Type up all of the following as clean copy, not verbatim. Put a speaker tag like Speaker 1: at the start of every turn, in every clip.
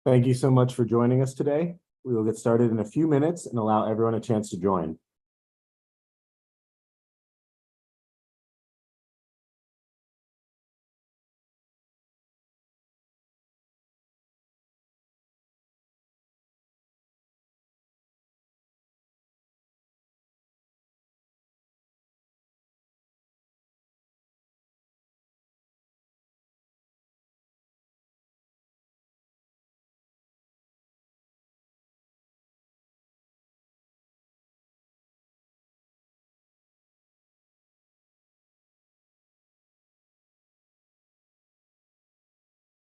Speaker 1: Thank you so much for joining us today. We will get started in a few minutes and allow everyone a chance to join.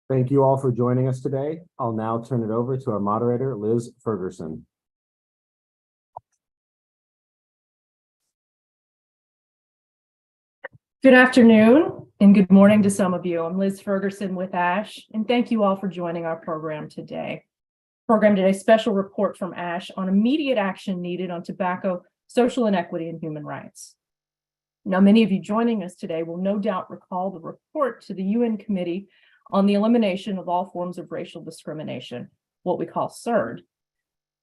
Speaker 1: Thank you all for joining us today. I'll now turn it over to our moderator, Liz Ferguson.
Speaker 2: Good afternoon and good morning to some of you. I'm Liz Ferguson with ASH, and thank you all for joining our program today. Special report from ASH on immediate action needed on tobacco, social inequity, and human rights. Now, many of you joining us today will no doubt recall the report to the UN Committee on the Elimination of All Forms of Racial Discrimination, what we call CERD.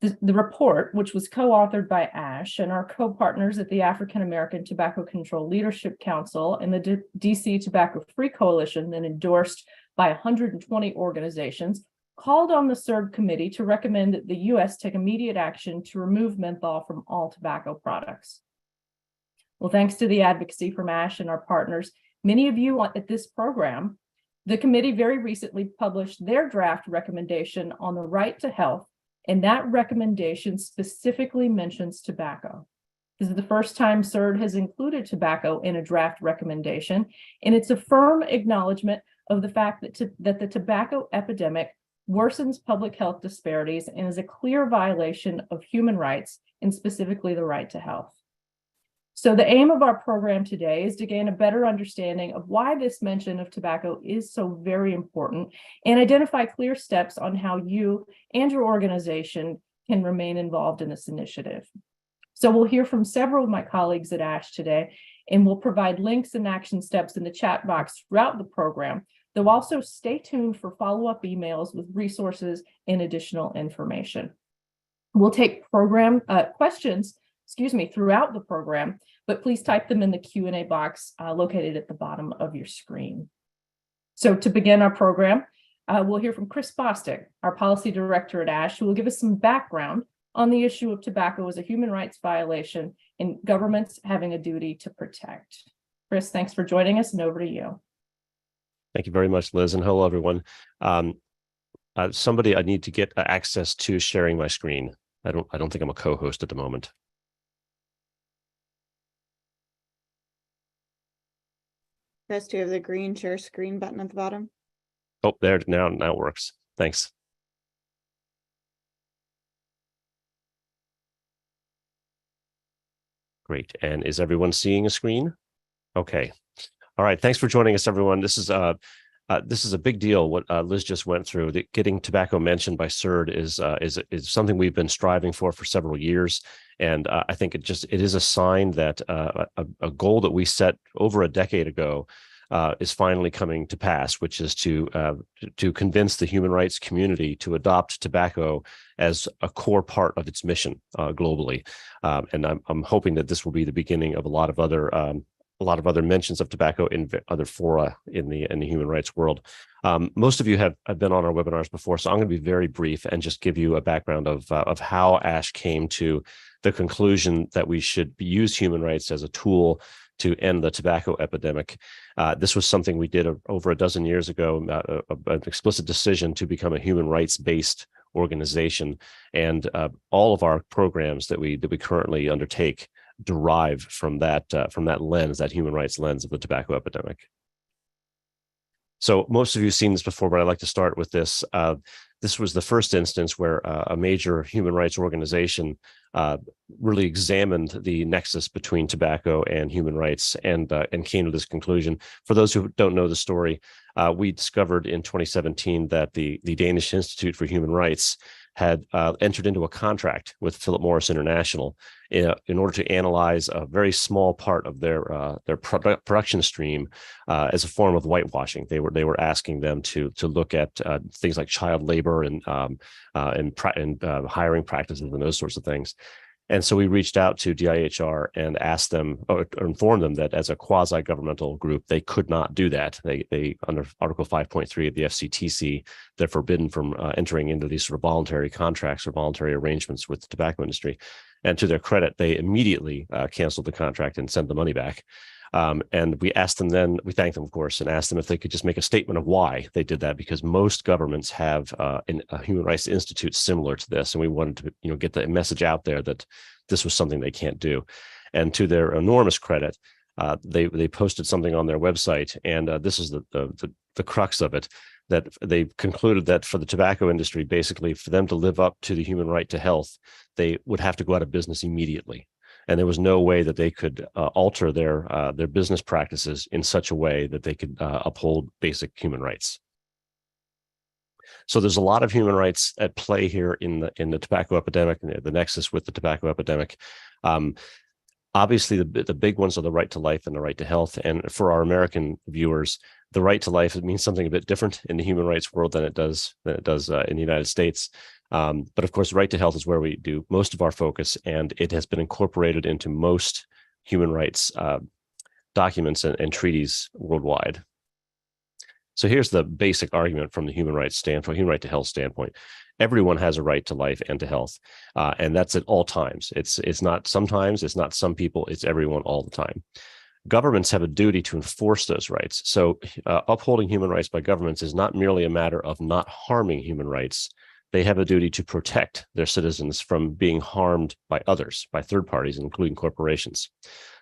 Speaker 2: The report, which was co-authored by ASH and our co-partners at the African American Tobacco Control Leadership Council and the DC Tobacco Free Coalition, and endorsed by 120 organizations, called on the CERD committee to recommend that the U.S. take immediate action to remove menthol from all tobacco products. Well, thanks to the advocacy from ASH and our partners, many of you at this program, the committee very recently published their draft recommendation on the right to health, and that recommendation specifically mentions tobacco. This is the first time CERD has included tobacco in a draft recommendation, and it's a firm acknowledgement of the fact that the tobacco epidemic worsens public health disparities and is a clear violation of human rights, and specifically the right to health. So the aim of our program today is to gain a better understanding of why this mention of tobacco is so very important and identify clear steps on how you and your organization can remain involved in this initiative. So we'll hear from several of my colleagues at ASH today, and we'll provide links and action steps in the chat box throughout the program. Though also stay tuned for follow-up emails with resources and additional information. We'll take program questions throughout the program, but please type them in the Q&A box located at the bottom of your screen. So to begin our program, we'll hear from Chris Bostic, our policy director at ASH, who will give us some background on the issue of tobacco as a human rights violation and governments having a duty to protect. Chris, thanks for joining us, and over to you.
Speaker 3: Thank you very much, Liz, and hello, everyone. I need to get access to sharing my screen. I don't think I'm a co-host at the moment.
Speaker 4: Chris, do you have the green share screen button at the bottom?
Speaker 3: Oh, there, now it works. Thanks. Great. And is everyone seeing a screen? Okay. All right. Thanks for joining us, everyone. This is a big deal. What Liz just went through. Getting tobacco mentioned by CERD is something we've been striving for several years, and I think it is a sign that a goal that we set over a decade ago is finally coming to pass, which is to convince the human rights community to adopt tobacco as a core part of its mission globally. And I'm hoping that this will be the beginning of a lot of other mentions of tobacco in other fora in the human rights world. Most of you have been on our webinars before, so I'm going to be very brief and just give you a background of how ASH came to the conclusion that we should use human rights as a tool to end the tobacco epidemic. This was something we did over a dozen years ago, an explicit decision to become a human rights-based organization, and all of our programs that we currently undertake derive from that lens, that human rights lens of the tobacco epidemic. So most of you have seen this before, but I'd like to start with this. This was the first instance where a major human rights organization really examined the nexus between tobacco and human rights and came to this conclusion. For those who don't know the story, we discovered in 2017 that the Danish Institute for Human Rights had entered into a contract with Philip Morris International in order to analyze a very small part of their production stream as a form of whitewashing. They were asking them to look at things like child labor and hiring practices and those sorts of things. And so we reached out to DIHR and asked them, or informed them that as a quasi-governmental group, they could not do that. They under Article 5.3 of the FCTC, they're forbidden from entering into these sort of voluntary contracts or voluntary arrangements with the tobacco industry. And to their credit, they immediately canceled the contract and sent the money back. And we asked them then, we thanked them, of course, and asked them if they could just make a statement of why they did that, because most governments have a human rights institute similar to this. And we wanted to, get the message out there that this was something they can't do. And to their enormous credit, they posted something on their website, and this is the crux of it, that they concluded that for the tobacco industry, basically for them to live up to the human right to health, they would have to go out of business immediately. And there was no way that they could alter their business practices in such a way that they could uphold basic human rights. So there's a lot of human rights at play here in the tobacco epidemic, and the nexus with the tobacco epidemic. Obviously, the big ones are the right to life and the right to health. And for our American viewers, the right to life, it means something a bit different in the human rights world than it does in the United States. But of course, right to health is where we do most of our focus, and it has been incorporated into most human rights documents and treaties worldwide. So here's the basic argument from the human rights standpoint, human right to health standpoint. Everyone has a right to life and to health, and that's at all times. It's not sometimes, it's not some people, it's everyone all the time. Governments have a duty to enforce those rights. So upholding human rights by governments is not merely a matter of not harming human rights. They have a duty to protect their citizens from being harmed by others, by third parties, including corporations.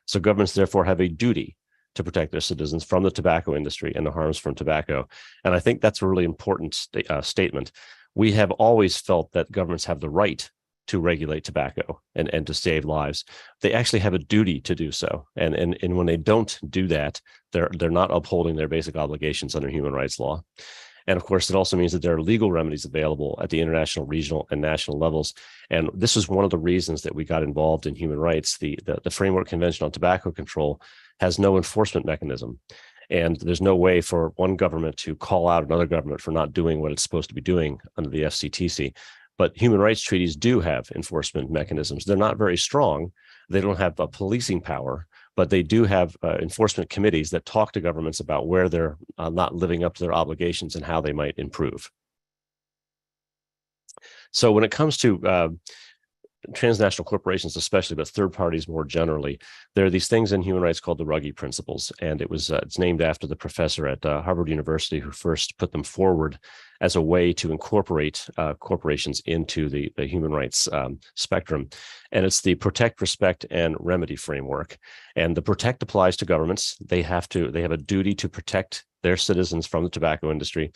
Speaker 3: So governments therefore have a duty to protect their citizens from the tobacco industry and the harms from tobacco. And I think that's a really important statement. We have always felt that governments have the right to regulate tobacco and to save lives. They actually have a duty to do so. And when they don't do that, they're not upholding their basic obligations under human rights law. And of course, it also means that there are legal remedies available at the international, regional, and national levels. And this is one of the reasons that we got involved in human rights. The Framework Convention on Tobacco Control has no enforcement mechanism. And there's no way for one government to call out another government for not doing what it's supposed to be doing under the FCTC. But human rights treaties do have enforcement mechanisms. They're not very strong. They don't have a policing power, but they do have enforcement committees that talk to governments about where they're not living up to their obligations and how they might improve. So when it comes to transnational corporations especially, but third parties more generally, there are these things in human rights called the Ruggie Principles, and it's named after the professor at Harvard University who first put them forward as a way to incorporate corporations into the human rights spectrum. And it's the protect, respect, and remedy framework. And the protect applies to governments. They have a duty to protect their citizens from the tobacco industry.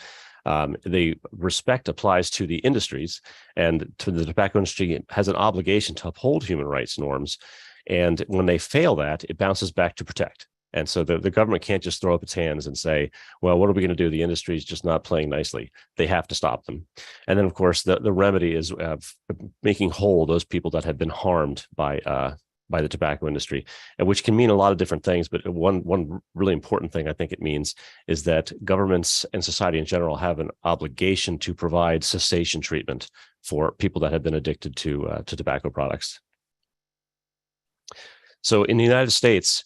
Speaker 3: The respect applies to the industries, and to the tobacco industry has an obligation to uphold human rights norms. And when they fail that, it bounces back to protect. And so the government can't just throw up its hands and say, well, what are we going to do? The industry is just not playing nicely. They have to stop them. And then, of course, the remedy is making whole those people that have been harmed by the tobacco industry, and which can mean a lot of different things. But one really important thing I think it means is that governments and society in general have an obligation to provide cessation treatment for people that have been addicted to tobacco products. So in the United States,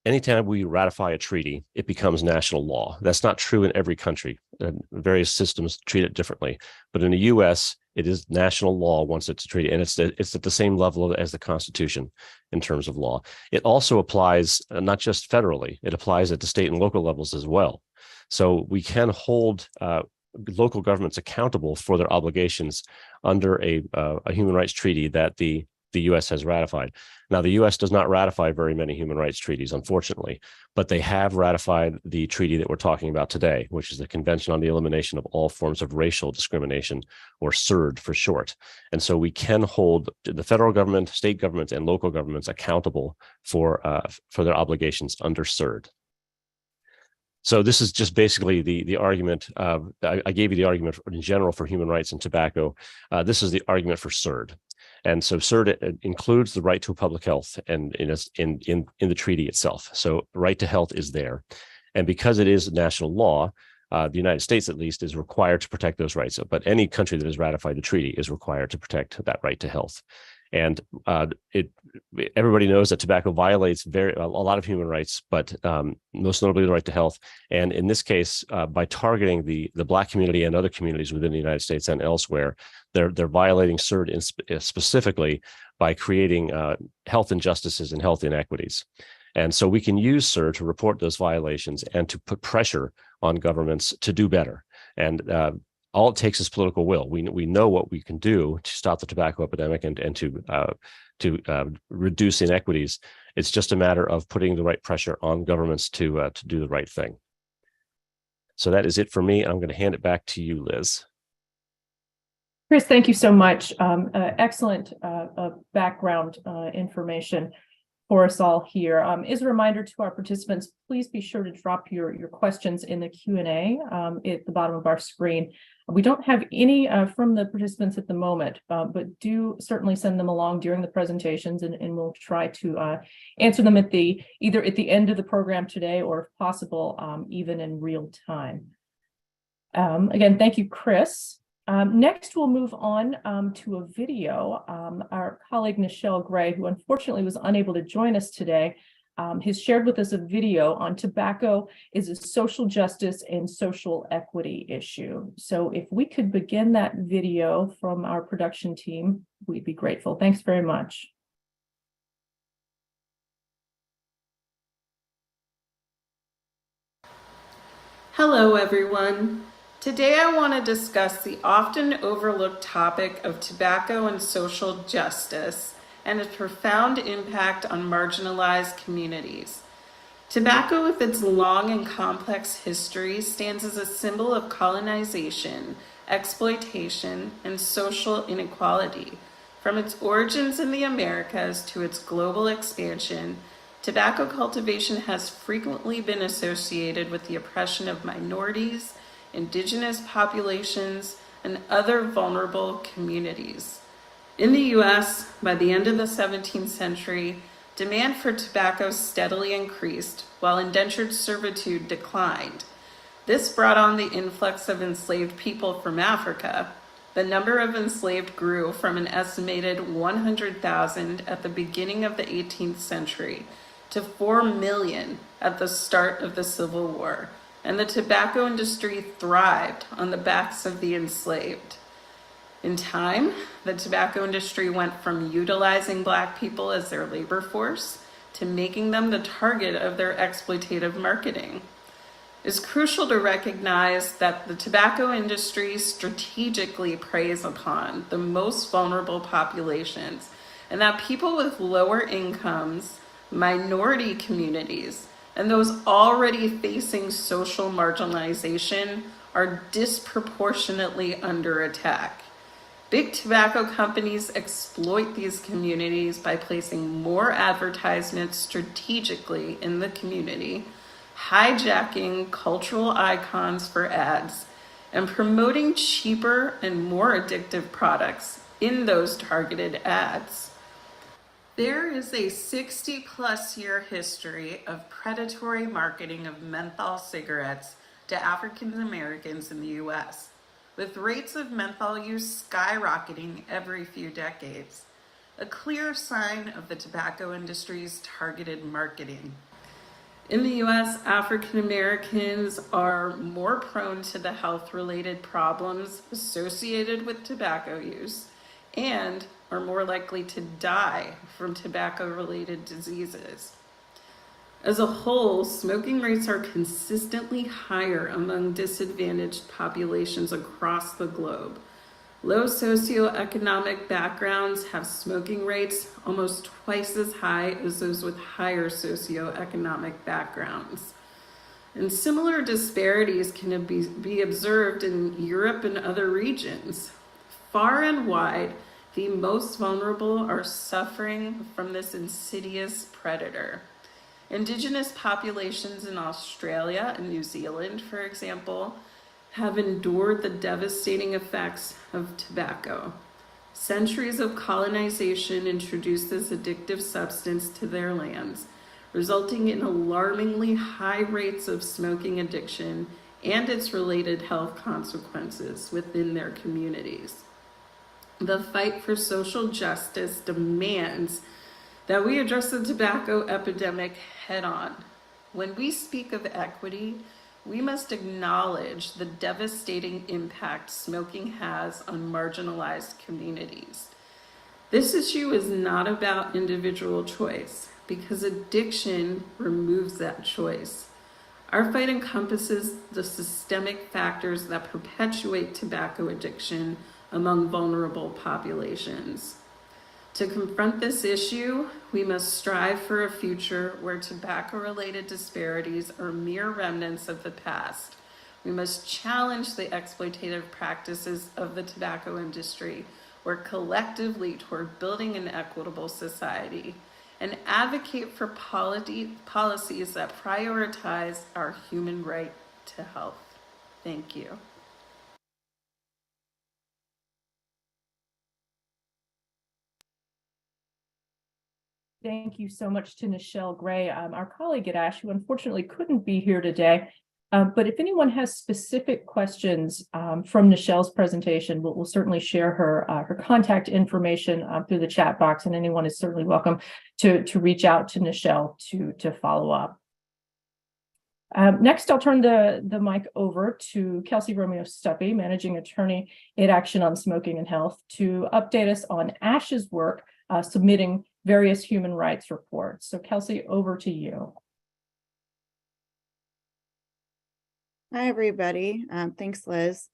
Speaker 3: anytime we ratify a treaty, it becomes national law. That's not true in every country. Various systems treat it differently. But in the U.S., it is national law once it's a treaty, and it's at the same level as the Constitution in terms of law. It also applies not just federally, it applies at the state and local levels as well. So we can hold local governments accountable for their obligations under a human rights treaty that the U.S. has ratified. Now, the U.S. does not ratify very many human rights treaties, unfortunately, but they have ratified the treaty that we're talking about today, which is the Convention on the Elimination of All Forms of Racial Discrimination, or CERD for short. And so we can hold the federal government, state governments, and local governments accountable for their obligations under CERD. So this is just basically the argument. I gave you the argument in general for human rights and tobacco. This is the argument for CERD. And so CERD includes the right to public health and in the treaty itself. So right to health is there. And because it is national law, the United States, at least, is required to protect those rights. But any country that has ratified the treaty is required to protect that right to health. And everybody knows that tobacco violates a lot of human rights, but most notably the right to health. And in this case, by targeting the Black community and other communities within the United States and elsewhere, they're violating CERD specifically by creating health injustices and health inequities. And so we can use CERD to report those violations and to put pressure on governments to do better. And all it takes is political will. We know what we can do to stop the tobacco epidemic and to reduce inequities. It's just a matter of putting the right pressure on governments to do the right thing. So that is it for me. I'm going to hand it back to you, Liz.
Speaker 2: Chris, thank you so much. Excellent background information for us all here. As a reminder to our participants, please be sure to drop your questions in the Q&A at the bottom of our screen. We don't have any from the participants at the moment, but do certainly send them along during the presentations, and we'll try to answer them either at the end of the program today or, if possible, even in real time. Again, thank you, Chris. Next, we'll move on to a video. Our colleague, Nichelle Gray, who unfortunately was unable to join us today, has shared with us a video on tobacco is a social justice and social equity issue. So if we could begin that video from our production team, we'd be grateful. Thanks very much.
Speaker 5: Hello, everyone. Today, I want to discuss the often overlooked topic of tobacco and social justice and its profound impact on marginalized communities. Tobacco, with its long and complex history, stands as a symbol of colonization, exploitation, and social inequality. From its origins in the Americas to its global expansion, tobacco cultivation has frequently been associated with the oppression of minorities, indigenous populations, and other vulnerable communities. In the US, by the end of the 17th century, demand for tobacco steadily increased while indentured servitude declined. This brought on the influx of enslaved people from Africa. The number of enslaved grew from an estimated 100,000 at the beginning of the 18th century to 4 million at the start of the Civil War, and the tobacco industry thrived on the backs of the enslaved. In time, the tobacco industry went from utilizing Black people as their labor force to making them the target of their exploitative marketing. It's crucial to recognize that the tobacco industry strategically preys upon the most vulnerable populations, and that people with lower incomes, minority communities, and those already facing social marginalization are disproportionately under attack. Big tobacco companies exploit these communities by placing more advertisements strategically in the community, hijacking cultural icons for ads, and promoting cheaper and more addictive products in those targeted ads. There is a 60-plus year history of predatory marketing of menthol cigarettes to African Americans in the US, with rates of menthol use skyrocketing every few decades, a clear sign of the tobacco industry's targeted marketing. In the US, African Americans are more prone to the health-related problems associated with tobacco use and are more likely to die from tobacco-related diseases. As a whole, smoking rates are consistently higher among disadvantaged populations across the globe. Low socioeconomic backgrounds have smoking rates almost twice as high as those with higher socioeconomic backgrounds. And similar disparities can be observed in Europe and other regions. Far and wide, the most vulnerable are suffering from this insidious predator. Indigenous populations in Australia and New Zealand, for example, have endured the devastating effects of tobacco. Centuries of colonization introduced this addictive substance to their lands, resulting in alarmingly high rates of smoking addiction and its related health consequences within their communities. The fight for social justice demands that we address the tobacco epidemic head on. When we speak of equity, we must acknowledge the devastating impact smoking has on marginalized communities. This issue is not about individual choice, because addiction removes that choice. Our fight encompasses the systemic factors that perpetuate tobacco addiction among vulnerable populations. To confront this issue, we must strive for a future where tobacco-related disparities are mere remnants of the past. We must challenge the exploitative practices of the tobacco industry, work collectively toward building an equitable society, and advocate for policies that prioritize our human right to health. Thank you.
Speaker 2: Thank you so much to Nichelle Gray, our colleague at ASH, who unfortunately couldn't be here today. But if anyone has specific questions from Nichelle's presentation, we'll certainly share her contact information through the chat box, and anyone is certainly welcome to reach out to Nichelle to follow up. Next, I'll turn the mic over to Kelsey Romeo-Stuppy, Managing Attorney at Action on Smoking and Health, to update us on ASH's work submitting various human rights reports. So Kelsey, over to you.
Speaker 4: Hi, everybody. Thanks, Liz.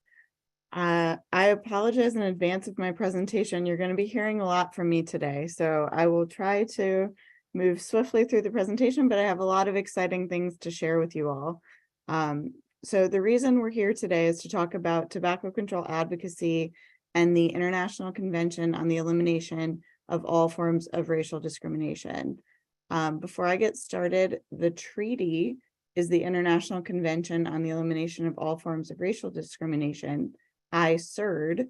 Speaker 4: I apologize in advance of my presentation. You're going to be hearing a lot from me today, so I will try to move swiftly through the presentation, but I have a lot of exciting things to share with you all. So the reason we're here today is to talk about tobacco control advocacy and the International Convention on the Elimination of all forms of racial discrimination. Before I get started, the treaty is the International Convention on the Elimination of all forms of racial discrimination, CERD,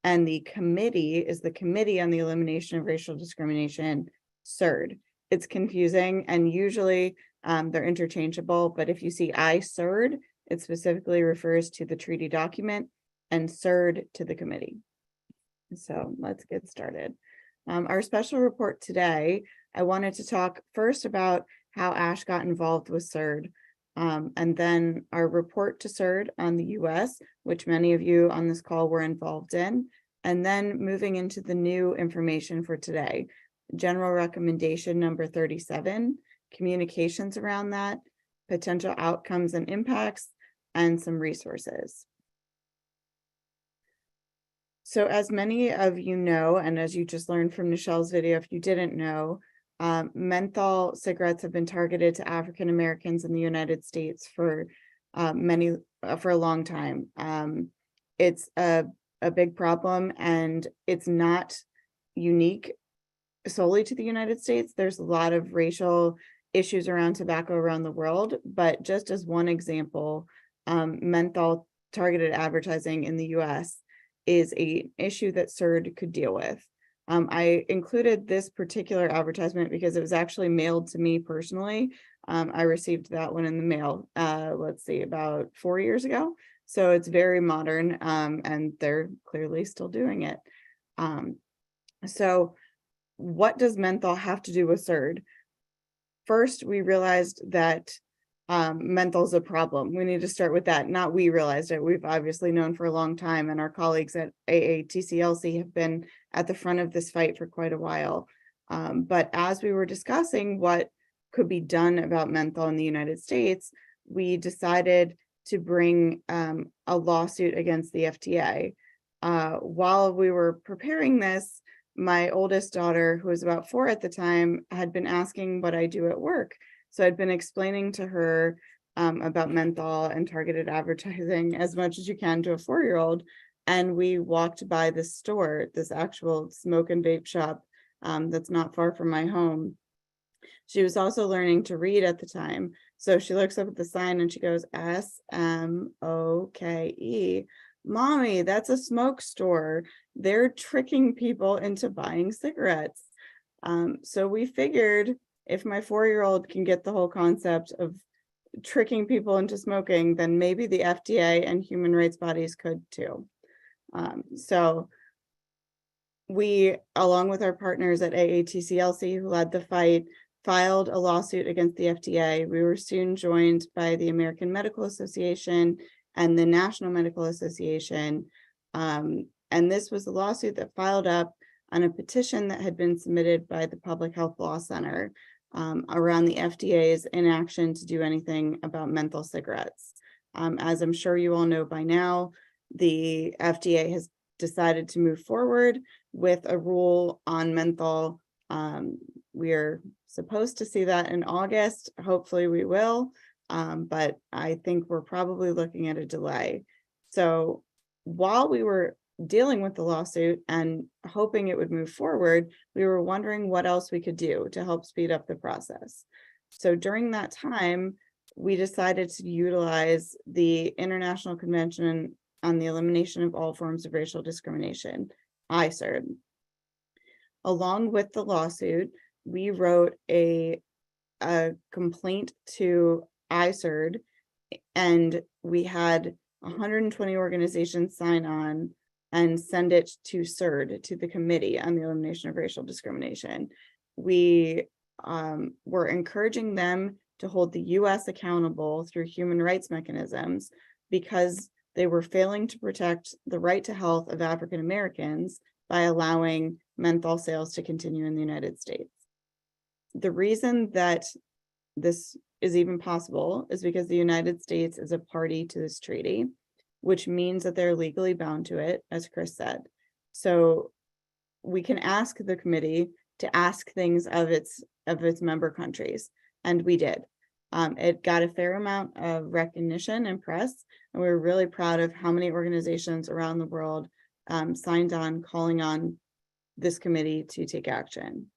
Speaker 4: and the committee is the Committee on the Elimination of Racial Discrimination, CERD. It's confusing, and usually they're interchangeable, but if you see CERD, it specifically refers to the treaty document, and CERD to the committee. So let's get started. Our special report today, I wanted to talk first about how ASH got involved with CERD, and then our report to CERD on the US, which many of you on this call were involved in, and then moving into the new information for today, general recommendation number 37, communications around that, potential outcomes and impacts, and some resources. So as many of you know, and as you just learned from Nichelle's video, if you didn't know, menthol cigarettes have been targeted to African Americans in the United States for a long time. It's a big problem, and it's not unique solely to the United States. There's a lot of racial issues around tobacco around the world, but just as one example, menthol targeted advertising in the US is an issue that CERD could deal with. I included this particular advertisement because it was actually mailed to me personally. I received that one in the mail, let's see, about 4 years ago. So it's very modern, and they're clearly still doing it. So what does menthol have to do with CERD? First, we realized that menthol is a problem. We need to start with that. Not we realized it. We've obviously known for a long time, and our colleagues at AATCLC have been at the front of this fight for quite a while. But as we were discussing what could be done about menthol in the United States, we decided to bring a lawsuit against the FDA. While we were preparing this, my oldest daughter, who was about 4 at the time, had been asking what I do at work. So I'd been explaining to her about menthol and targeted advertising as much as you can to a 4-year-old. And we walked by this store, this actual smoke and vape shop that's not far from my home. She was also learning to read at the time. So she looks up at the sign and she goes, SMOKE. Mommy, that's a smoke store. They're tricking people into buying cigarettes. So we figured if my 4-year-old can get the whole concept of tricking people into smoking, then maybe the FDA and human rights bodies could too. So we, along with our partners at AATCLC who led the fight, filed a lawsuit against the FDA. We were soon joined by the American Medical Association and the National Medical Association. And this was a lawsuit that filed up on a petition that had been submitted by the Public Health Law Center around the FDA's inaction to do anything about menthol cigarettes. As I'm sure you all know by now, the FDA has decided to move forward with a rule on menthol. We're supposed to see that in August. Hopefully we will, but I think we're probably looking at a delay. So while we were dealing with the lawsuit and hoping it would move forward, we were wondering what else we could do to help speed up the process. So during that time, we decided to utilize the International Convention on the Elimination of All Forms of Racial Discrimination, CERD. Along with the lawsuit, we wrote a complaint to CERD, and we had 120 organizations sign on and send it to CERD, to the Committee on the Elimination of Racial Discrimination. We were encouraging them to hold the US accountable through human rights mechanisms because they were failing to protect the right to health of African Americans by allowing menthol sales to continue in the United States. The reason that this is even possible is because the United States is a party to this treaty, which means that they're legally bound to it, as Chris said. So we can ask the committee to ask things of its member countries, and we did. It got a fair amount of recognition and press, and we were really proud of how many organizations around the world signed on, calling on this committee to take action.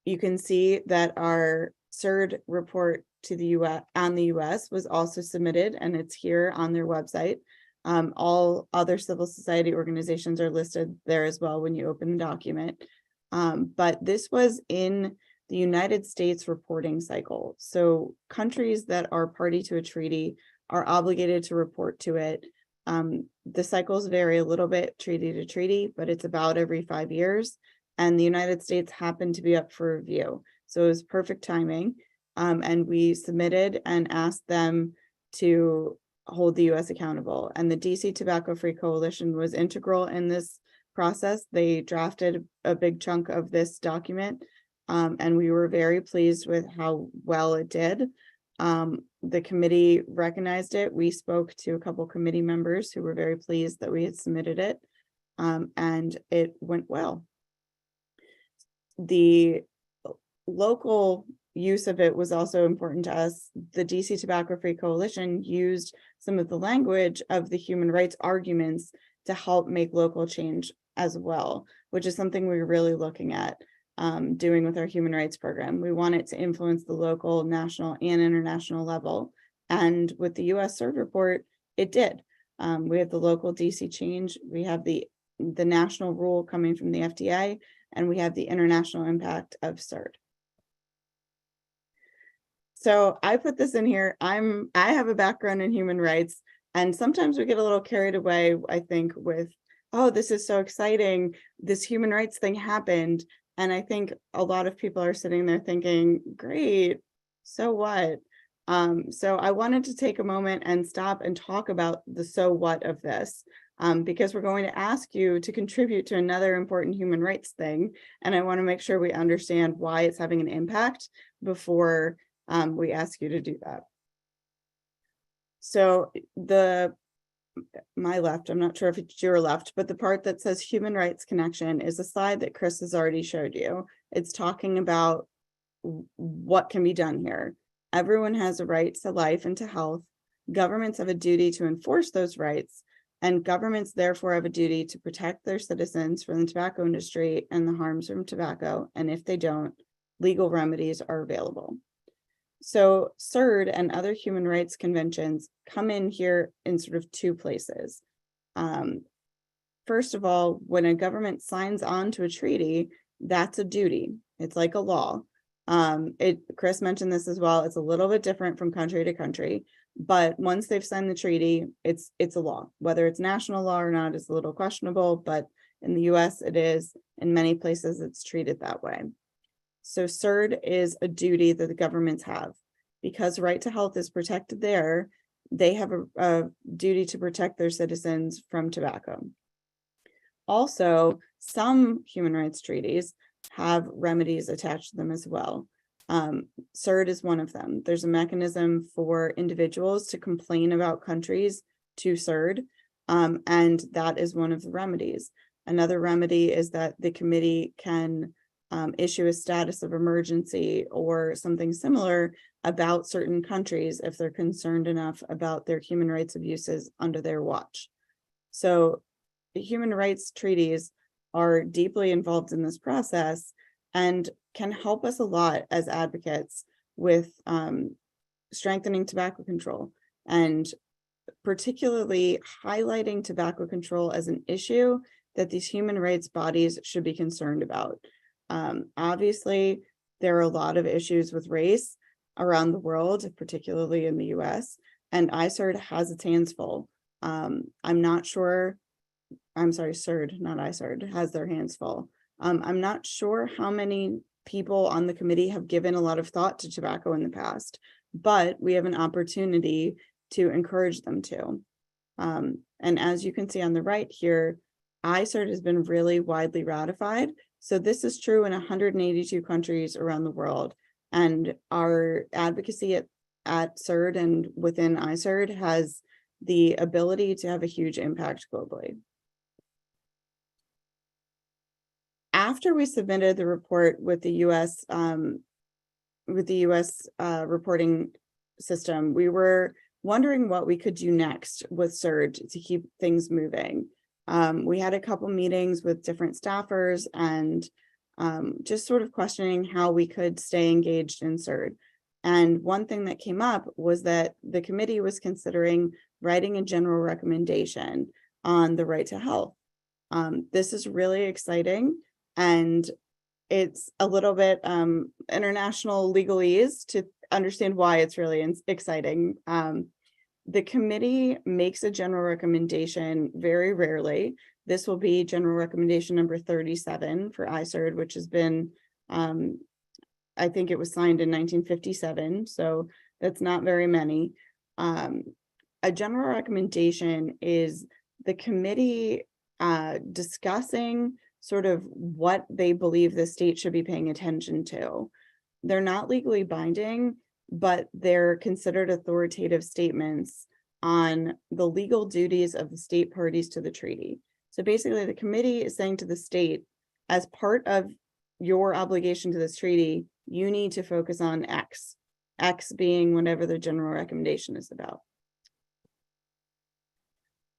Speaker 4: You can see that our CERD report to the US was also submitted, and it's here on their website. All other civil society organizations are listed there as well when you open the document. But this was in the United States reporting cycle. So countries that are party to a treaty are obligated to report to it. The cycles vary a little bit treaty to treaty, but it's about every 5 years. And the United States happened to be up for review. So it was perfect timing. And we submitted and asked them to hold the US accountable. And the DC Tobacco Free Coalition was integral in this process. They drafted a big chunk of this document. And we were very pleased with how well it did. The committee recognized it. We spoke to a couple committee members who were very pleased that we had submitted it, and it went well. The local use of it was also important to us. The DC Tobacco Free Coalition used some of the language of the human rights arguments to help make local change as well, which is something we're really looking at doing with our human rights program. We want it to influence the local, national, and international level. And with the US CERD report, it did. We have the local DC change, we have the national rule coming from the FDA, and we have the international impact of CERD. So I put this in here. I have a background in human rights, and sometimes we get a little carried away, I think, with, oh, this is so exciting, this human rights thing happened. And I think a lot of people are sitting there thinking, great, so what? So I wanted to take a moment and stop and talk about the so what of this, because we're going to ask you to contribute to another important human rights thing. And I want to make sure we understand why it's having an impact before we ask you to do that. So my left, I'm not sure if it's your left, but the part that says human rights connection is a slide that Chris has already showed you. It's talking about what can be done here. Everyone has a right to life and to health. Governments have a duty to enforce those rights, And governments therefore have a duty to protect their citizens from the tobacco industry and the harms from tobacco. And if they don't, legal remedies are available. So CERD and other human rights conventions come in here in sort of two places. First of all, when a government signs on to a treaty, that's a duty. It's like a law. Chris mentioned this as well. It's a little bit different from country to country, but once they've signed the treaty, it's a law. Whether it's national law or not is a little questionable, but in the US it is. In many places it's treated that way. So CERD is a duty that the governments have. Because right to health is protected there, they have a duty to protect their citizens from tobacco. Also, some human rights treaties have remedies attached to them as well. CERD is one of them. There's a mechanism for individuals to complain about countries to CERD, and that is one of the remedies. Another remedy is that the committee can issue a status of emergency or something similar about certain countries if they're concerned enough about their human rights abuses under their watch. So the human rights treaties are deeply involved in this process and can help us a lot as advocates with strengthening tobacco control, and particularly highlighting tobacco control as an issue that these human rights bodies should be concerned about. Obviously, there are a lot of issues with race around the world, particularly in the US, and CERD has its hands full. CERD, not ICERD, has their hands full. I'm not sure how many people on the committee have given a lot of thought to tobacco in the past, but we have an opportunity to encourage them to. And as you can see on the right here, CERD has been really widely ratified. So this is true in 182 countries around the world. And our advocacy at CERD and within CERD has the ability to have a huge impact globally. After we submitted the report with the US reporting system, we were wondering what we could do next with CERD to keep things moving. We had a couple meetings with different staffers and just sort of questioning how we could stay engaged in CERD. And one thing that came up was that the committee was considering writing a general recommendation on the right to health. This is really exciting, and it's a little bit international legalese to understand why it's really exciting. The committee makes a general recommendation very rarely. This will be general recommendation number 37 for CERD, which has been, I think it was signed in 1957, so that's not very many. A general recommendation is the committee discussing sort of what they believe the state should be paying attention to. They're not legally binding, but they're considered authoritative statements on the legal duties of the state parties to the treaty. So basically, the committee is saying to the state, as part of your obligation to this treaty, you need to focus on X, X being whatever the general recommendation is about.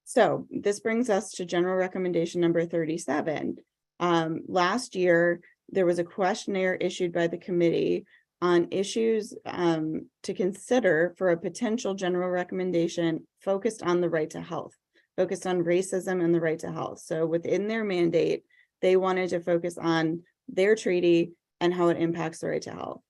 Speaker 4: So this brings us to general recommendation number 37. Last year, there was a questionnaire issued by the committee on issues to consider for a potential general recommendation focused on the right to health, focused on racism and the right to health. So within their mandate, they wanted to focus on their treaty and how it impacts the right to health.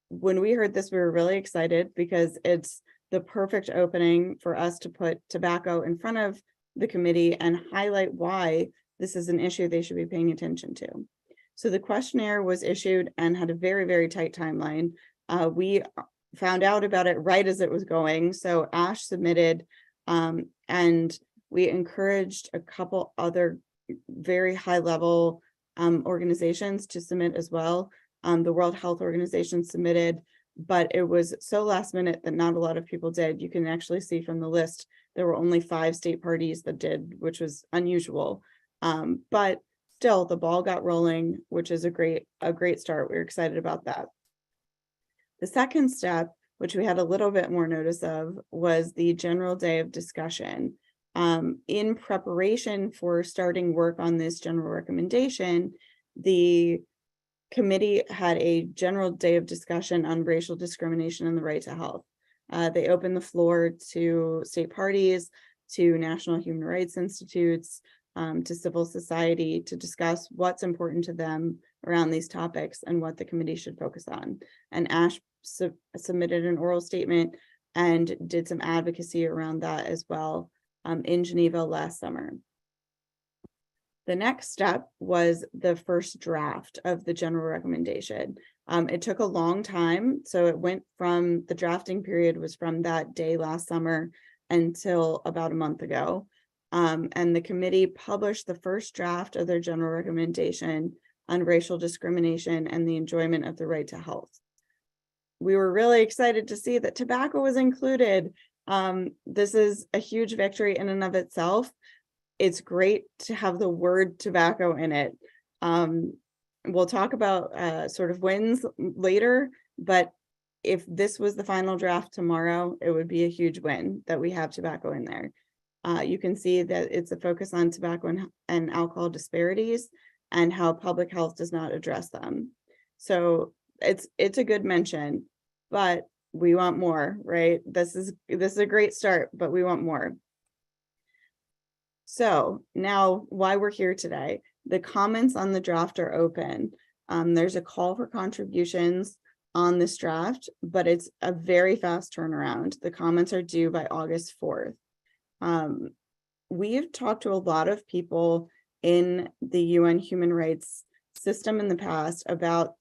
Speaker 4: When we heard this, we were really excited because it's the perfect opening for us to put tobacco in front of the committee and highlight why this is an issue they should be paying attention to. So the questionnaire was issued and had a very, very tight timeline. We found out about it right as it was going. So Ash submitted, and we encouraged a couple other very high level organizations to submit as well. The World Health Organization submitted, but it was so last minute that not a lot of people did. You can actually see from the list, there were only 5 state parties that did, which was unusual. But still, the ball got rolling, which is a great start. We're excited about that. The second step, which we had a little bit more notice of, was the general day of discussion. In preparation for starting work on this general recommendation, the committee had a general day of discussion on racial discrimination and the right to health. They opened the floor to state parties, to national human rights institutes, to civil society to discuss what's important to them around these topics and what the committee should focus on. And ASH submitted an oral statement and did some advocacy around that as well in Geneva last summer. The next step was the first draft of the general recommendation. It took a long time. So it went from the drafting period was from that day last summer until about a month ago. And the committee published the first draft of their general recommendation on racial discrimination and the enjoyment of the right to health. We were really excited to see that tobacco was included. This is a huge victory in and of itself. It's great to have the word tobacco in it. We'll talk about sort of wins later, but if this was the final draft tomorrow, it would be a huge win that we have tobacco in there. You can see that it's a focus on tobacco and alcohol disparities and how public health does not address them. So it's a good mention, but we want more, right? This is a great start, but we want more. So now why we're here today, the comments on the draft are open. There's a call for contributions on this draft, but it's a very fast turnaround. The comments are due by August 4th. We've talked to a lot of people in the UN human rights system in the past about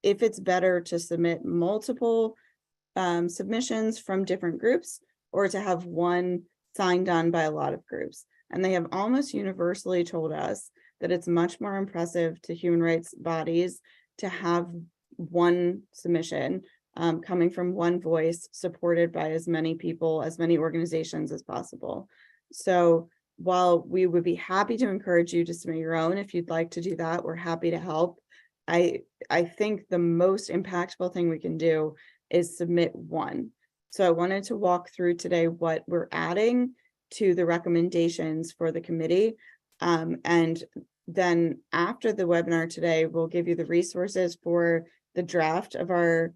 Speaker 4: if it's better to submit multiple submissions from different groups or to have one signed on by a lot of groups. And they have almost universally told us that it's much more impressive to human rights bodies to have one submission coming from one voice supported by as many people, as many organizations as possible. So while we would be happy to encourage you to submit your own, if you'd like to do that, we're happy to help. I think the most impactful thing we can do is submit one. So I wanted to walk through today what we're adding to the recommendations for the committee. And then after the webinar today, we'll give you the resources for the draft of our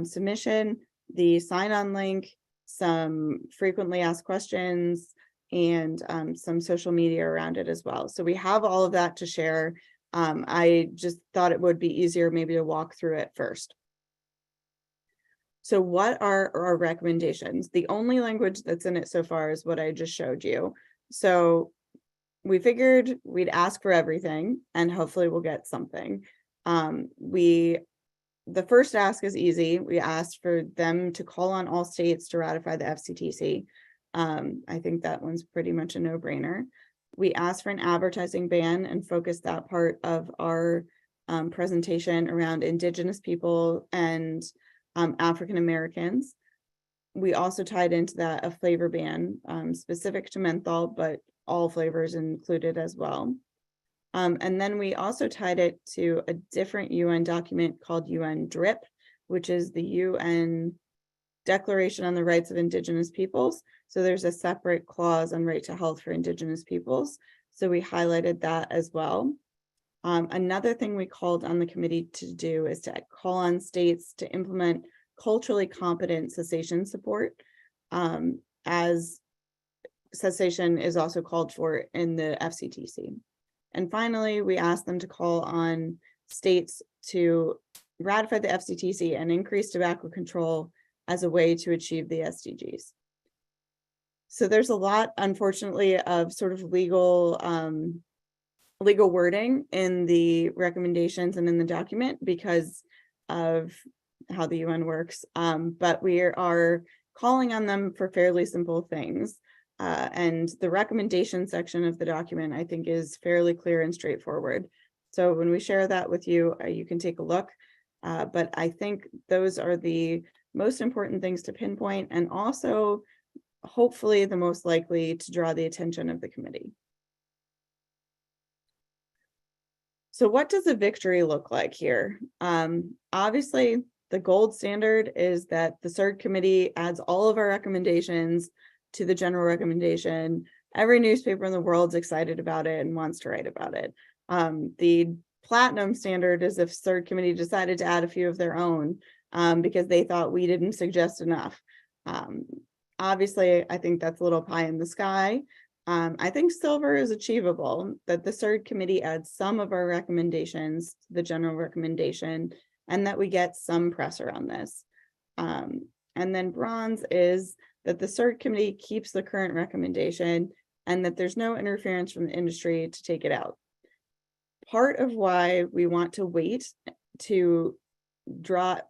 Speaker 4: submission, the sign-on link, some frequently asked questions, and some social media around it as well. So we have all of that to share. I just thought it would be easier maybe to walk through it first. So what are our recommendations? The only language that's in it so far is what I just showed you. So we figured we'd ask for everything and hopefully we'll get something. The first ask is easy. We asked for them to call on all states to ratify the FCTC. I think that one's pretty much a no-brainer. We asked for an advertising ban and focused that part of our presentation around Indigenous people and African Americans. We also tied into that a flavor ban specific to menthol, but all flavors included as well. And then we also tied it to a different UN document called UN DRIP, which is the UN Declaration on the Rights of Indigenous Peoples. So there's a separate clause on right to health for Indigenous peoples. So we highlighted that as well. Another thing we called on the committee to do is to call on states to implement culturally competent cessation support, as cessation is also called for in the FCTC. And finally, we asked them to call on states to ratify the FCTC and increase tobacco control as a way to achieve the SDGs. So there's a lot, unfortunately, of sort of legal wording in the recommendations and in the document because of how the UN works. But we are calling on them for fairly simple things. And the recommendation section of the document, I think, is fairly clear and straightforward. So when we share that with you, you can take a look. But I think those are the most important things to pinpoint and also hopefully the most likely to draw the attention of the committee. So what does a victory look like here? Obviously, the gold standard is that the CERD committee adds all of our recommendations to the general recommendation every newspaper in the world's excited about it and wants to write about it. The platinum standard is if CERD committee decided to add a few of their own because they thought we didn't suggest enough. Obviously, I think that's a little pie in the sky. I think silver is achievable, that the CERD committee adds some of our recommendations to the general recommendation, and that we get some press around this. And then bronze is that the CERD committee keeps the current recommendation and that there's no interference from the industry to take it out. Part of why we want to wait to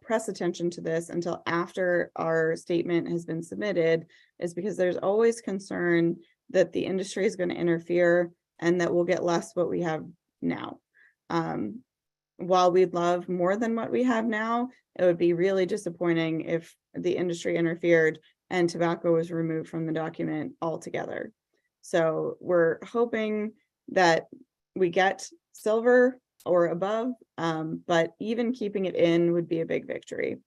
Speaker 4: press attention to this until after our statement has been submitted is because there's always concern that the industry is going to interfere and that we'll get less what we have now. While we'd love more than what we have now, it would be really disappointing if the industry interfered and tobacco was removed from the document altogether. So we're hoping that we get silver or above, but even keeping it in would be a big victory.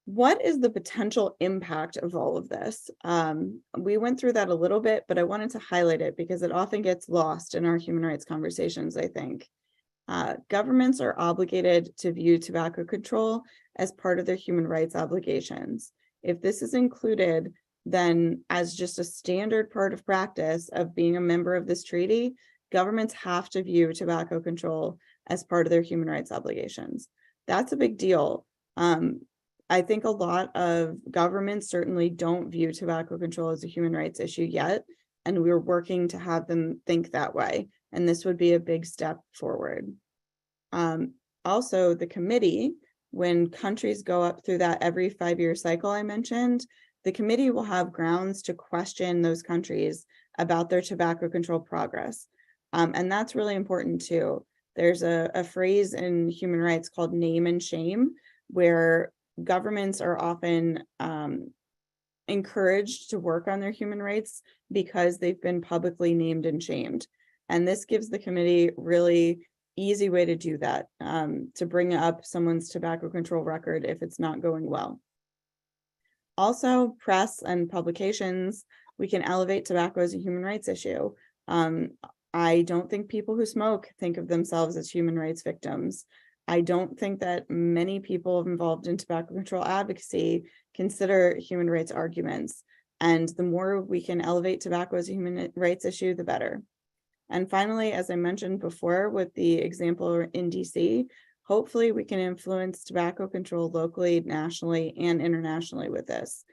Speaker 4: What is the potential impact of all of this? We went through that a little bit, but I wanted to highlight it because it often gets lost in our human rights conversations, I think. Governments are obligated to view tobacco control as part of their human rights obligations. If this is included, then as just a standard part of practice of being a member of this treaty, governments have to view tobacco control as part of their human rights obligations. That's a big deal. I think a lot of governments certainly don't view tobacco control as a human rights issue yet, and we're working to have them think that way. And this would be a big step forward. Also, the committee, when countries go up through that every 5-year cycle I mentioned, the committee will have grounds to question those countries about their tobacco control progress. And that's really important too. There's a phrase in human rights called name and shame, where governments are often encouraged to work on their human rights because they've been publicly named and shamed. And this gives the committee really easy way to do that, to bring up someone's tobacco control record if it's not going well. Also, press and publications, we can elevate tobacco as a human rights issue. I don't think people who smoke think of themselves as human rights victims. I don't think that many people involved in tobacco control advocacy consider human rights arguments. And the more we can elevate tobacco as a human rights issue, the better. And finally, as I mentioned before, with the example in DC, hopefully we can influence tobacco control locally, nationally, and internationally with this.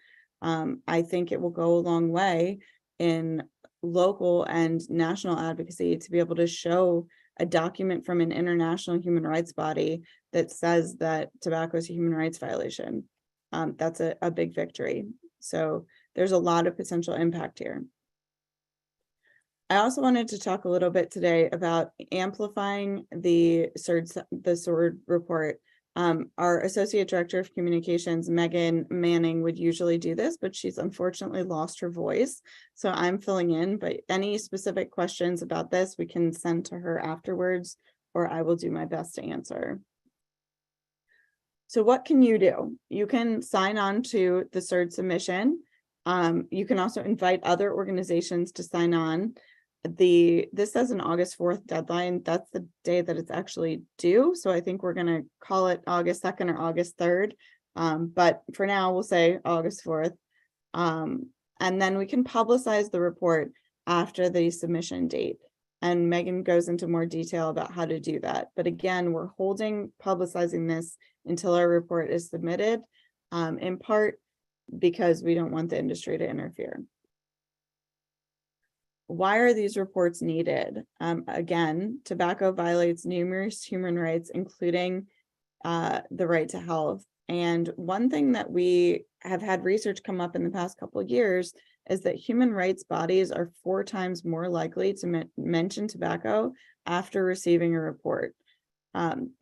Speaker 4: I think it will go a long way in local and national advocacy to be able to show a document from an international human rights body that says that tobacco is a human rights violation. That's a big victory. So there's a lot of potential impact here. I also wanted to talk a little bit today about amplifying the CERD report. Our Associate Director of Communications, Megan Manning, would usually do this, but she's unfortunately lost her voice. So I'm filling in, but any specific questions about this, we can send to her afterwards, or I will do my best to answer. So what can you do? You can sign on to the CERD submission. You can also invite other organizations to sign on. This says an August 4th deadline. That's the day that it's actually due. So I think we're going to call it August 2nd or August 3rd. But for now, we'll say August 4th. And then we can publicize the report after the submission date. And Megan goes into more detail about how to do that. But again, we're holding publicizing this until our report is submitted, in part because we don't want the industry to interfere. Why are these reports needed? Again, tobacco violates numerous human rights, including the right to health. And one thing that we have had research come up in the past couple of years is that human rights bodies are 4 times more likely to mention tobacco after receiving a report.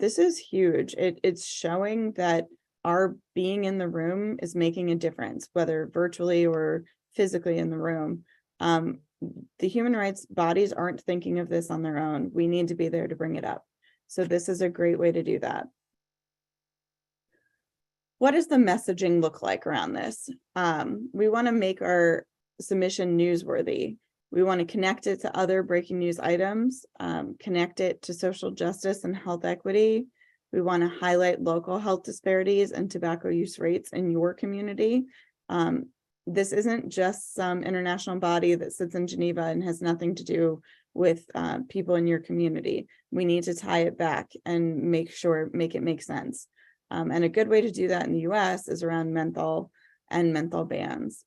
Speaker 4: This is huge. It's showing that our being in the room is making a difference, whether virtually or physically in the room. The human rights bodies aren't thinking of this on their own. We need to be there to bring it up. So this is a great way to do that. What does the messaging look like around this? We want to make our submission newsworthy. We want to connect it to other breaking news items, connect it to social justice and health equity. We want to highlight local health disparities and tobacco use rates in your community. This isn't just some international body that sits in Geneva and has nothing to do with people in your community. We need to tie it back and make it make sense. And a good way to do that in the US is around menthol and menthol bans.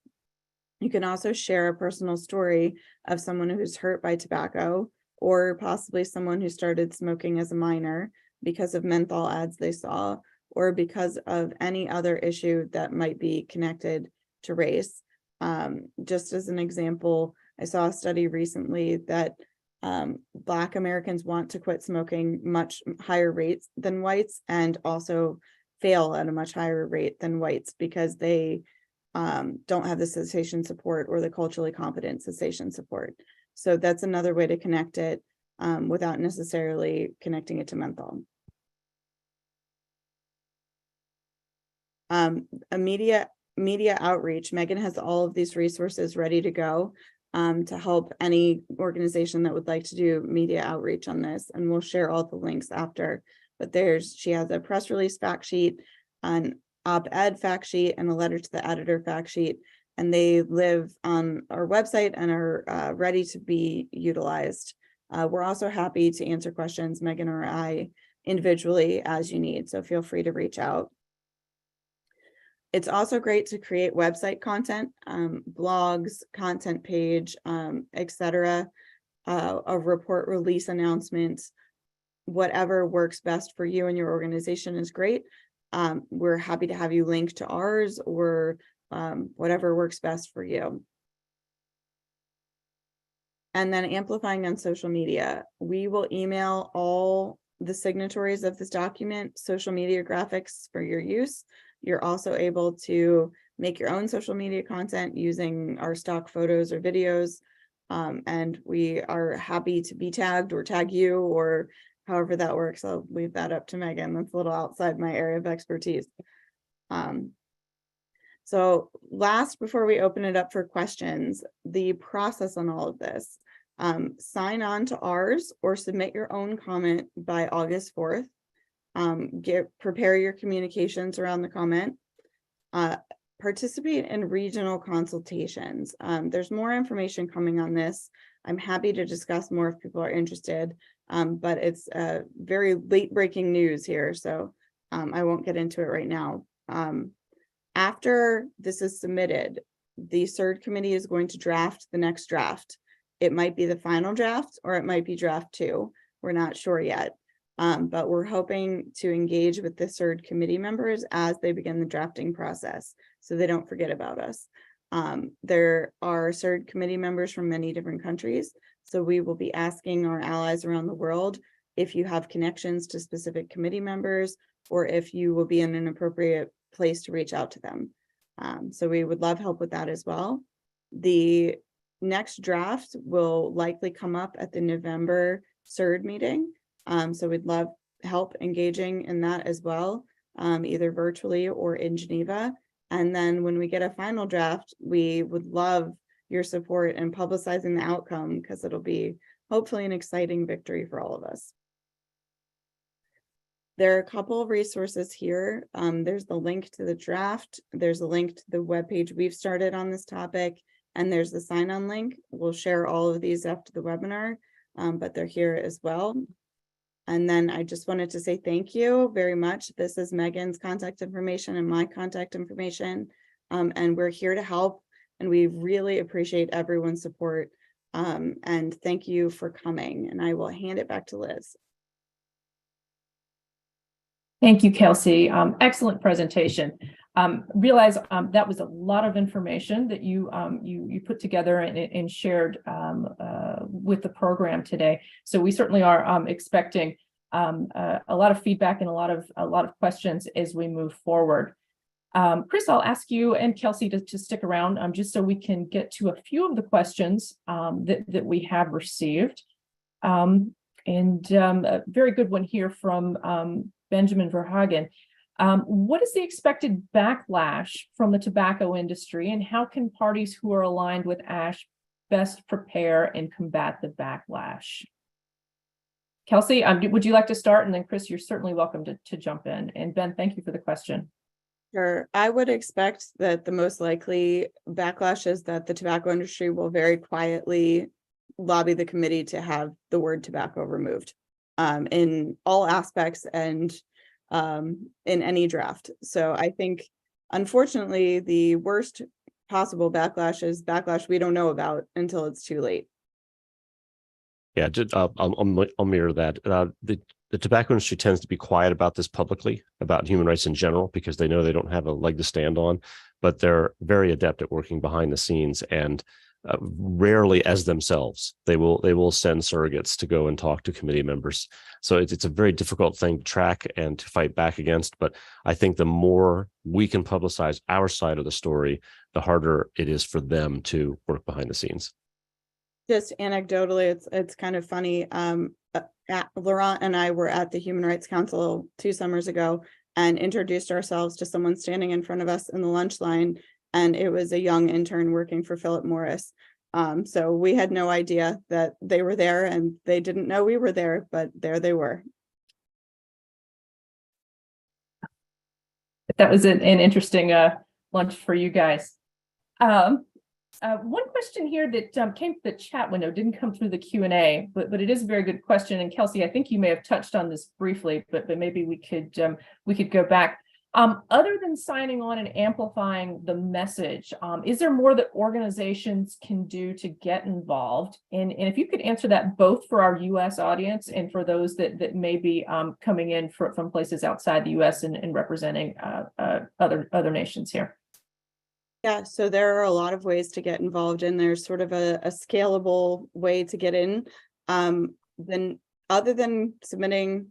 Speaker 4: You can also share a personal story of someone who's hurt by tobacco, or possibly someone who started smoking as a minor because of menthol ads they saw, or because of any other issue that might be connected to race. Just as an example, I saw a study recently that Black Americans want to quit smoking much higher rates than whites, and also fail at a much higher rate than whites because they don't have the cessation support or the culturally competent cessation support. So that's another way to connect it without necessarily connecting it to menthol. A media outreach. Megan has all of these resources ready to go to help any organization that would like to do media outreach on this, and we'll share all the links after. But she has a press release fact sheet, an op-ed fact sheet, and a letter to the editor fact sheet, and they live on our website and are ready to be utilized. We're also happy to answer questions, Megan or I, individually as you need, so feel free to reach out. It's also great to create website content, blogs, content page, etc., a report release announcements. Whatever works best for you and your organization is great. We're happy to have you link to ours, or whatever works best for you. And then amplifying on social media. We will email all the signatories of this document social media graphics for your use. You're also able to make your own social media content using our stock photos or videos. And we are happy to be tagged or tag you, or however that works. I'll leave that up to Megan. That's a little outside my area of expertise. So last, before we open it up for questions, the process on all of this. Sign on to ours or submit your own comment by August 4th. Prepare your communications around the comment. Participate in regional consultations. There's more information coming on this. I'm happy to discuss more if people are interested, but it's very late breaking news here, so I won't get into it right now. After this is submitted, the CERD committee is going to draft the next draft. It might be the final draft, or it might be draft 2. We're not sure yet. But we're hoping to engage with the CERD committee members as they begin the drafting process, so they don't forget about us. There are CERD committee members from many different countries, so we will be asking our allies around the world if you have connections to specific committee members, or if you will be in an appropriate place to reach out to them. So we would love help with that as well. The next draft will likely come up at the November CERD meeting. So we'd love help engaging in that as well, either virtually or in Geneva. And then when we get a final draft, we would love your support in publicizing the outcome, because it'll be hopefully an exciting victory for all of us. There are a couple of resources here. There's the link to the draft. There's a link to the webpage we've started on this topic, and there's the sign-on link. We'll share all of these after the webinar, but they're here as well. And then I just wanted to say thank you very much. This is Megan's contact information and my contact information, and we're here to help, and we really appreciate everyone's support, and thank you for coming. And I will hand it back to Liz.
Speaker 2: Thank you, Kelsey. Excellent presentation. Realize that was a lot of information that you put together and shared with the program today. So we certainly are expecting a lot of feedback and a lot of questions as we move forward. Chris, I'll ask you and Kelsey to stick around just so we can get to a few of the questions that we have received. And a very good one here from Benjamin Verhagen. What is the expected backlash from the tobacco industry, and how can parties who are aligned with ASH best prepare and combat the backlash? Kelsey, would you like to start? And then Chris, you're certainly welcome to jump in. And Ben, thank you for the question.
Speaker 4: Sure. I would expect that the most likely backlash is that the tobacco industry will very quietly lobby the committee to have the word tobacco removed in all aspects and in any draft. So I think, unfortunately, the worst possible backlash is backlash we don't know about until it's too late.
Speaker 3: Yeah, I'll mirror that. The tobacco industry tends to be quiet about this publicly, about human rights in general, because they know they don't have a leg to stand on, but they're very adept at working behind the scenes, and rarely as themselves. They will send surrogates to go and talk to committee members. So it's a very difficult thing to track and to fight back against. But I think the more we can publicize our side of the story, the harder it is for them to work behind the scenes.
Speaker 4: Just anecdotally, it's kind of funny. Laurent and I were at the Human Rights Council 2 summers ago and introduced ourselves to someone standing in front of us in the lunch line, and it was a young intern working for Philip Morris. So we had no idea that they were there, and they didn't know we were there, but there they were.
Speaker 2: That was an interesting lunch for you guys. One question here that came to the chat window, didn't come through the Q&A, but it is a very good question. And Kelsey, I think you may have touched on this briefly, but maybe we could go back. Other than signing on and amplifying the message, is there more that organizations can do to get involved? And if you could answer that both for our U.S. audience and for those that may be coming in from places outside the U.S. and representing other nations here.
Speaker 4: Yeah, so there are a lot of ways to get involved, and there's sort of a scalable way to get in. Then other than submitting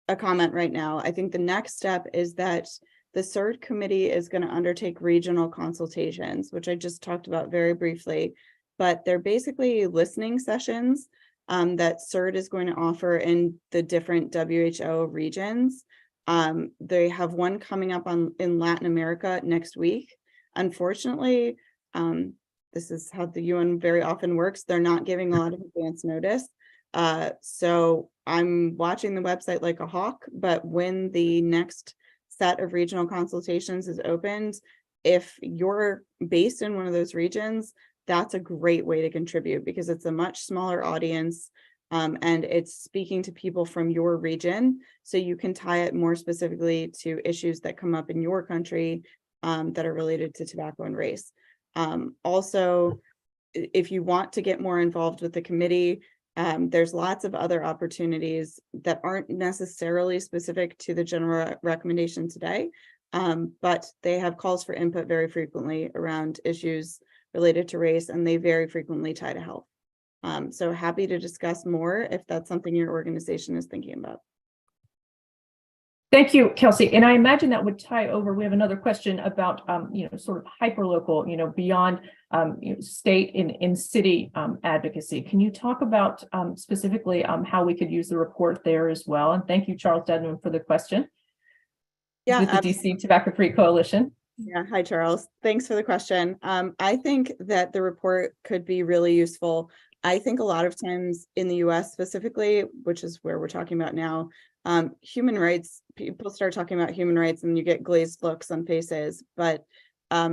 Speaker 4: a comment right now, I think the next step is that the CERD committee is going to undertake regional consultations, which I just talked about very briefly, but they're basically listening sessions that CERD is going to offer in the different WHO regions. They have one coming up in Latin America next week. Unfortunately, this is how the UN very often works. They're not giving a lot of advance notice. So I'm watching the website like a hawk, but when the next set of regional consultations is opened, if you're based in one of those regions, that's a great way to contribute because it's a much smaller audience and it's speaking to people from your region. So you can tie it more specifically to issues that come up in your country that are related to tobacco and race. Also, if you want to get more involved with the committee, there's lots of other opportunities that aren't necessarily specific to the general recommendation today, but they have calls for input very frequently around issues related to race, and they very frequently tie to health. So happy to discuss more if that's something your organization is thinking about.
Speaker 2: Thank you, Kelsey. And I imagine that would tie over. We have another question about, sort of hyperlocal, beyond, state and city advocacy. Can you talk about specifically how we could use the report there as well? And thank you, Charles Dedman, for the question.
Speaker 4: Yeah,
Speaker 2: with the DC Tobacco Free Coalition.
Speaker 4: Yeah, hi, Charles. Thanks for the question. I think that the report could be really useful. I think a lot of times in the US specifically, which is where we're talking about now, human rights, people start talking about human rights and you get glazed looks on faces, but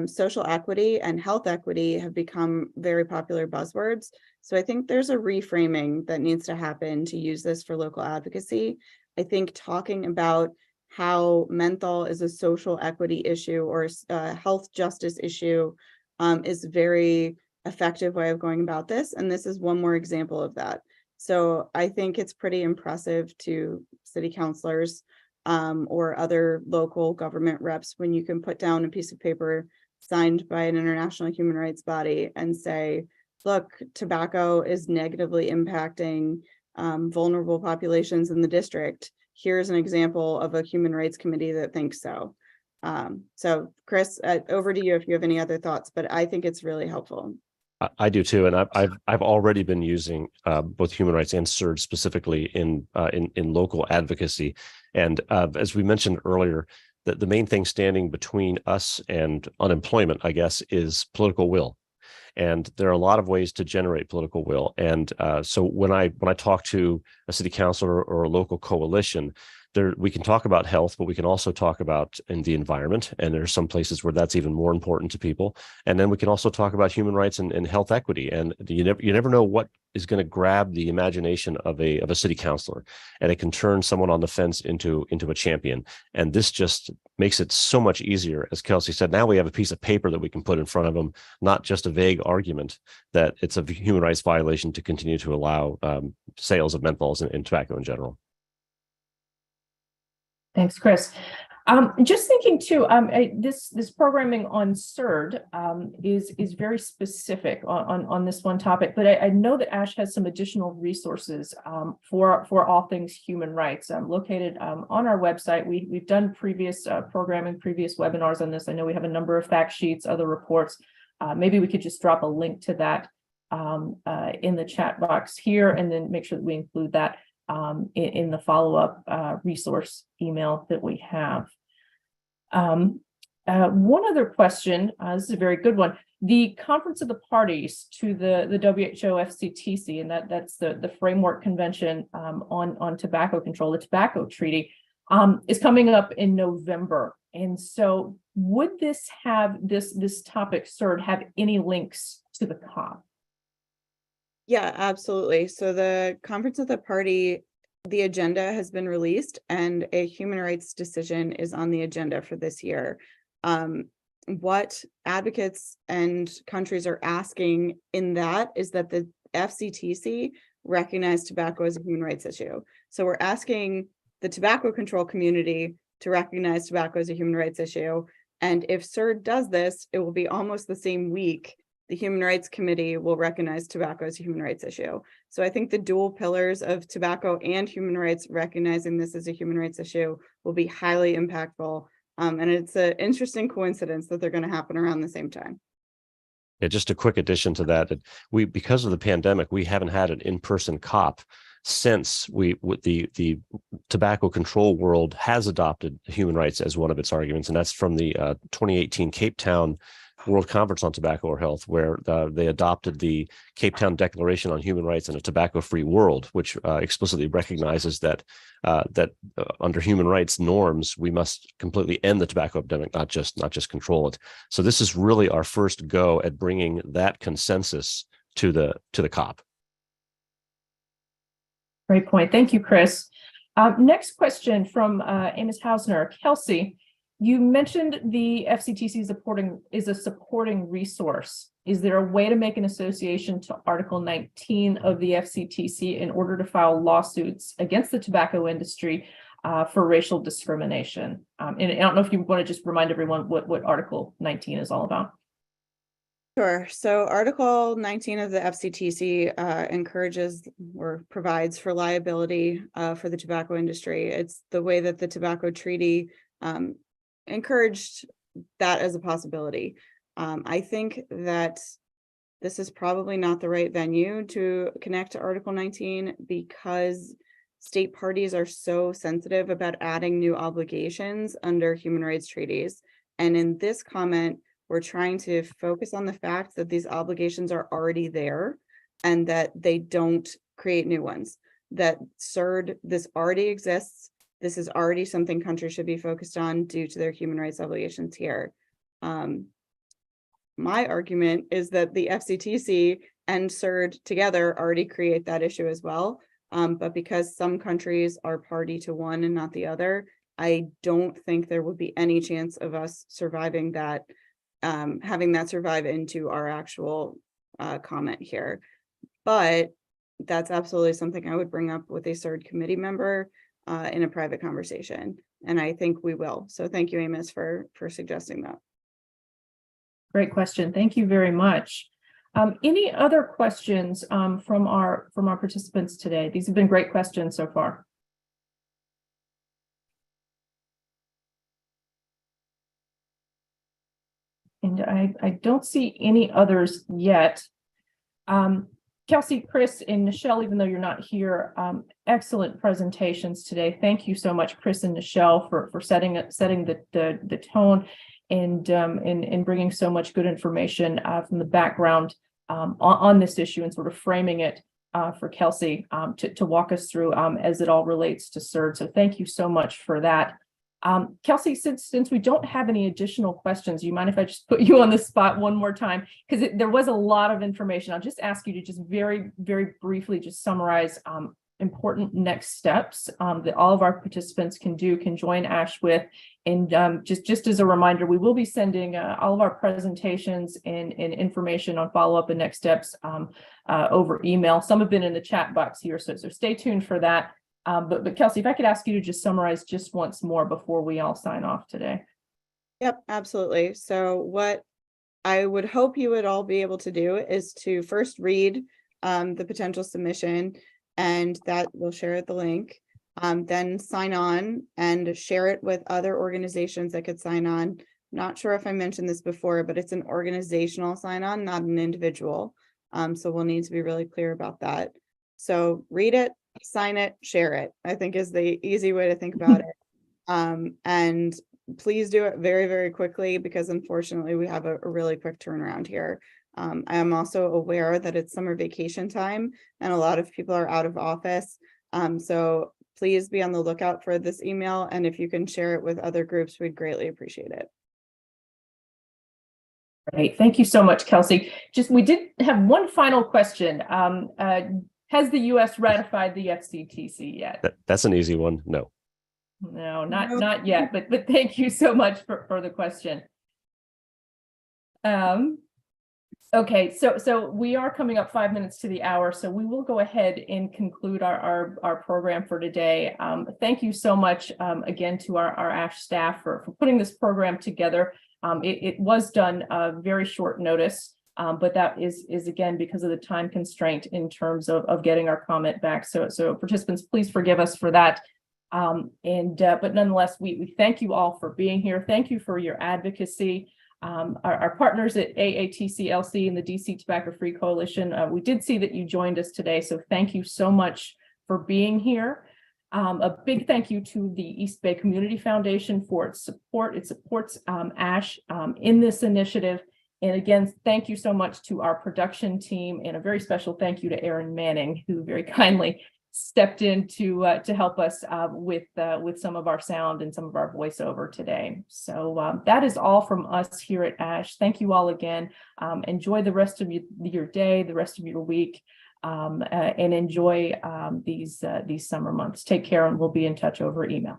Speaker 4: social equity and health equity have become very popular buzzwords. So I think there's a reframing that needs to happen to use this for local advocacy. I think talking about how menthol is a social equity issue or a health justice issue is a very effective way of going about this. And this is one more example of that. So I think it's pretty impressive to city councilors or other local government reps when you can put down a piece of paper signed by an international human rights body and say, look, tobacco is negatively impacting vulnerable populations in the district. Here's an example of a human rights committee that thinks so. So Chris, over to you if you have any other thoughts, but I think it's really helpful.
Speaker 3: I do too, and I've already been using both human rights and CERD specifically in local advocacy. And as we mentioned earlier, the main thing standing between us and unemployment, I guess, is political will. And there are a lot of ways to generate political will. And so when I talk to a city councilor or a local coalition, we can talk about health, but we can also talk about in the environment. And there are some places where that's even more important to people. And then we can also talk about human rights and health equity. And you never know what is going to grab the imagination of a city councilor, and it can turn someone on the fence into a champion. And this just makes it so much easier. As Kelsey said, now we have a piece of paper that we can put in front of them, not just a vague argument that it's a human rights violation to continue to allow sales of menthols and tobacco in general.
Speaker 2: Thanks, Chris. Just thinking too, this programming on CERD is very specific on this one topic, but I know that ASH has some additional resources for all things human rights located on our website. We've done previous programming, previous webinars on this. I know we have a number of fact sheets, other reports. Maybe we could just drop a link to that in the chat box here, and then make sure that we include that in the follow-up resource email that we have. One other question, this is a very good one. The Conference of the Parties to the WHO FCTC, and that's the framework convention on tobacco control, the tobacco treaty, is coming up in November. And so would this topic, CERD, have any links to the COP?
Speaker 4: Yeah, absolutely. So the Conference of the Party, the agenda has been released and a human rights decision is on the agenda for this year. What advocates and countries are asking in that is that the FCTC recognize tobacco as a human rights issue. So we're asking the tobacco control community to recognize tobacco as a human rights issue. And if CERD does this, it will be almost the same week the Human Rights Committee will recognize tobacco as a human rights issue. So I think the dual pillars of tobacco and human rights, recognizing this as a human rights issue, will be highly impactful. And it's an interesting coincidence that they're going to happen around the same time.
Speaker 3: Yeah, just a quick addition to that, because of the pandemic, we haven't had an in-person COP since the tobacco control world has adopted human rights as one of its arguments, and that's from the 2018 Cape Town World Conference on Tobacco or Health, where they adopted the Cape Town Declaration on Human Rights in a Tobacco-Free World, which explicitly recognizes that under human rights norms, we must completely end the tobacco epidemic, not just control it. So this is really our first go at bringing that consensus to the COP.
Speaker 2: Great point. Thank you, Chris. Next question from Amos Hausner. Kelsey, you mentioned the FCTC is a supporting resource. Is there a way to make an association to Article 19 of the FCTC in order to file lawsuits against the tobacco industry for racial discrimination? And I don't know if you want to just remind everyone what Article 19 is all about.
Speaker 4: Sure. So Article 19 of the FCTC encourages or provides for liability for the tobacco industry. It's the way that the tobacco treaty encouraged that as a possibility. I think that this is probably not the right venue to connect to Article 19 because state parties are so sensitive about adding new obligations under human rights treaties. And in this comment, we're trying to focus on the fact that these obligations are already there and that they don't create new ones. That CERD, this already exists. This is already something countries should be focused on due to their human rights obligations here. My argument is that the FCTC and CERD together already create that issue as well. But because some countries are party to one and not the other, I don't think there would be any chance of us surviving that, having that survive into our actual comment here. But that's absolutely something I would bring up with a CERD committee member in a private conversation. And I think we will. So thank you, Amos, for suggesting that.
Speaker 2: Great question. Thank you very much. Any other questions from our participants today? These have been great questions so far. And I don't see any others yet. Kelsey, Chris, and Nichelle, even though you're not here, excellent presentations today. Thank you so much, Chris and Nichelle, for setting the tone and bringing so much good information from the background on this issue and sort of framing it for Kelsey to walk us through as it all relates to CERD. So thank you so much for that. Kelsey, since we don't have any additional questions, you mind if I just put you on the spot one more time? Because there was a lot of information. I'll just ask you to just very, very briefly just summarize important next steps that all of our participants can join ASH with. And just as a reminder, we will be sending all of our presentations and information on follow-up and next steps over email. Some have been in the chat box here, so stay tuned for that. But Kelsey, if I could ask you to just summarize just once more before we all sign off today.
Speaker 4: Yep, absolutely. So what I would hope you would all be able to do is to first read the potential submission, and that we'll share the link. Then sign on and share it with other organizations that could sign on. Not sure if I mentioned this before, but it's an organizational sign on, not an individual. So we'll need to be really clear about that. So read it, sign it, share it, I think is the easy way to think about it. And please do it very, very quickly, because unfortunately we have a really quick turnaround here. I am also aware that it's summer vacation time and a lot of people are out of office. So please be on the lookout for this email. And if you can share it with other groups, we'd greatly appreciate it.
Speaker 2: Great. Thank you so much, Kelsey. We did have one final question. Has the U.S. ratified the FCTC yet?
Speaker 3: That's an easy one. No.
Speaker 2: No, not yet, but thank you so much for the question. Okay, so we are coming up 5 minutes to the hour, so we will go ahead and conclude our program for today. Thank you so much again to our ASH staff for putting this program together. It was done very short notice, but that is again because of the time constraint in terms of getting our comment back. So participants, please forgive us for that. But nonetheless, we thank you all for being here. Thank you for your advocacy. Our partners at AATCLC and the DC Tobacco Free Coalition, we did see that you joined us today, so thank you so much for being here. A big thank you to the East Bay Community Foundation for its support. It supports ASH in this initiative. And again, thank you so much to our production team, and a very special thank you to Aaron Manning, who very kindly stepped in to help us with some of our sound and some of our voiceover today. So that is all from us here at ASH. Thank you all again. Enjoy the rest of your day, the rest of your week, and enjoy these summer months. Take care, and we'll be in touch over email.